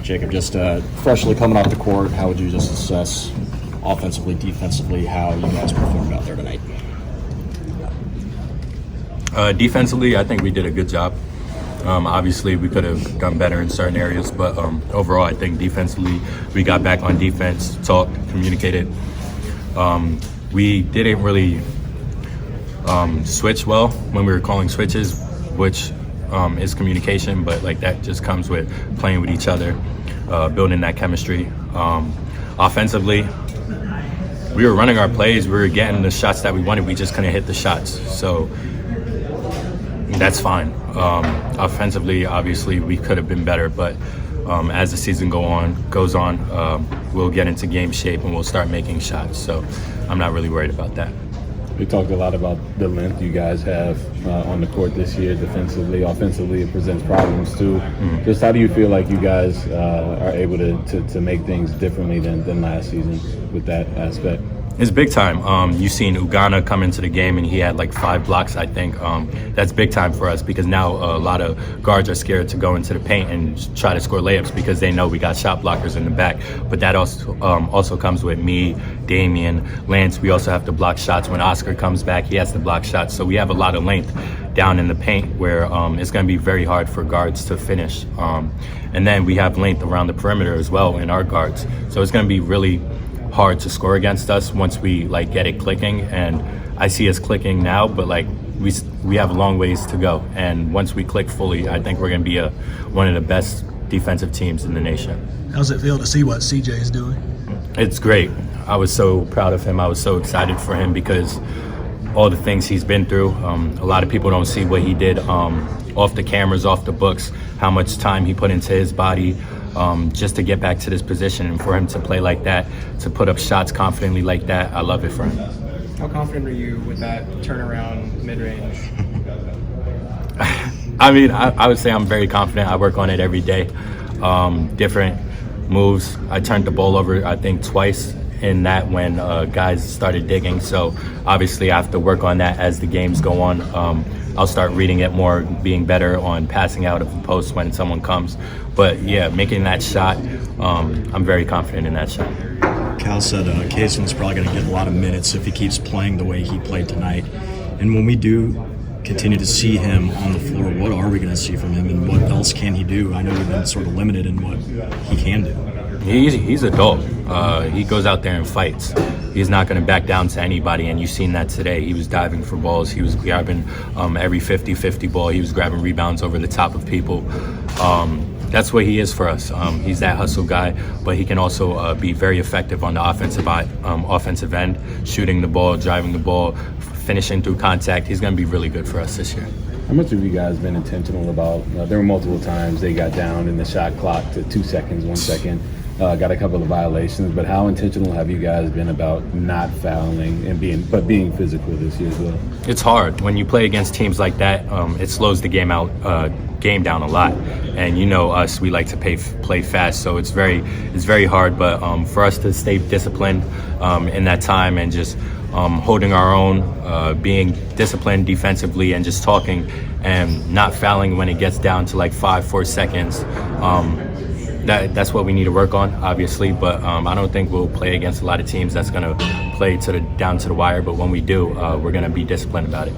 Jacob, just freshly coming off the court, how would you just assess offensively, defensively, how you guys performed out there tonight? Defensively, I think we did a good job. Obviously, we could have done better in certain areas, but overall, I think defensively, we got back on defense, talked, communicated. We didn't really switch well when we were calling switches, which is communication, but like that just comes with playing with each other, building that chemistry. Offensively, we were running our plays, we were getting the shots that we wanted, we just couldn't hit the shots. So that's fine. Offensively, obviously, we could have been better, but as the season goes on, we'll get into game shape and we'll start making shots. So I'm not really worried about that. We talked a lot about the length you guys have on the court this year defensively. Offensively, it presents problems too. Just how do you feel like you guys are able to make things differently than last season with that aspect? It's big time. You've seen Ugana come into the game and he had like 5 blocks, I think. That's big time for us because now a lot of guards are scared to go into the paint and try to score layups because they know we got shot blockers in the back. But that also comes with me, Damian, Lance. We also have to block shots. When Oscar comes back, he has to block shots. So we have a lot of length down in the paint where it's going to be very hard for guards to finish. And then we have length around the perimeter as well in our guards. So it's going to be really hard to score against us once we like get it clicking, and I see us clicking now, but like we have a long ways to go, and once we click fully, I think we're going to be one of the best defensive teams in the nation. How's it feel to see what CJ is doing? It's great. I was so proud of him. I was so excited for him because all the things he's been through. A lot of people don't see what he did off the cameras, off the books, how much time he put into his body just to get back to this position, and for him to play like that, to put up shots confidently like that, I love it for him. How confident are you with that turnaround mid-range? I mean, I would say I'm very confident. I work on it every day. Different moves. I turned the ball over, I think, twice in that when guys started digging. So obviously I have to work on that as the games go on. I'll start reading it more, being better on passing out of the post when someone comes. But yeah, making that shot, I'm very confident in that shot. Cal said Kayson's probably going to get a lot of minutes if he keeps playing the way he played tonight. And when we do continue to see him on the floor, what are we going to see from him, and what else can he do? I know we've been sort of limited in what he can do. He's a dog. He goes out there and fights. He's not going to back down to anybody, and you've seen that today. He was diving for balls. He was grabbing every 50-50 ball. He was grabbing rebounds over the top of people. That's what he is for us. He's that hustle guy, but he can also be very effective on the offensive end, shooting the ball, driving the ball, finishing through contact. He's going to be really good for us this year. How much have you guys been intentional about, there were multiple times they got down in the shot clock to 2 seconds, 1 second, got a couple of violations, but how intentional have you guys been about not fouling and being physical this year as well? It's hard. When you play against teams like that, it slows the game down a lot. And you know us, we like to play fast, so it's very hard, but for us to stay disciplined in that time and just holding our own, being disciplined defensively and just talking and not fouling when it gets down to like 5-4 seconds. That's what we need to work on, obviously, but I don't think we'll play against a lot of teams that's going to play down to the wire, but when we do, we're going to be disciplined about it.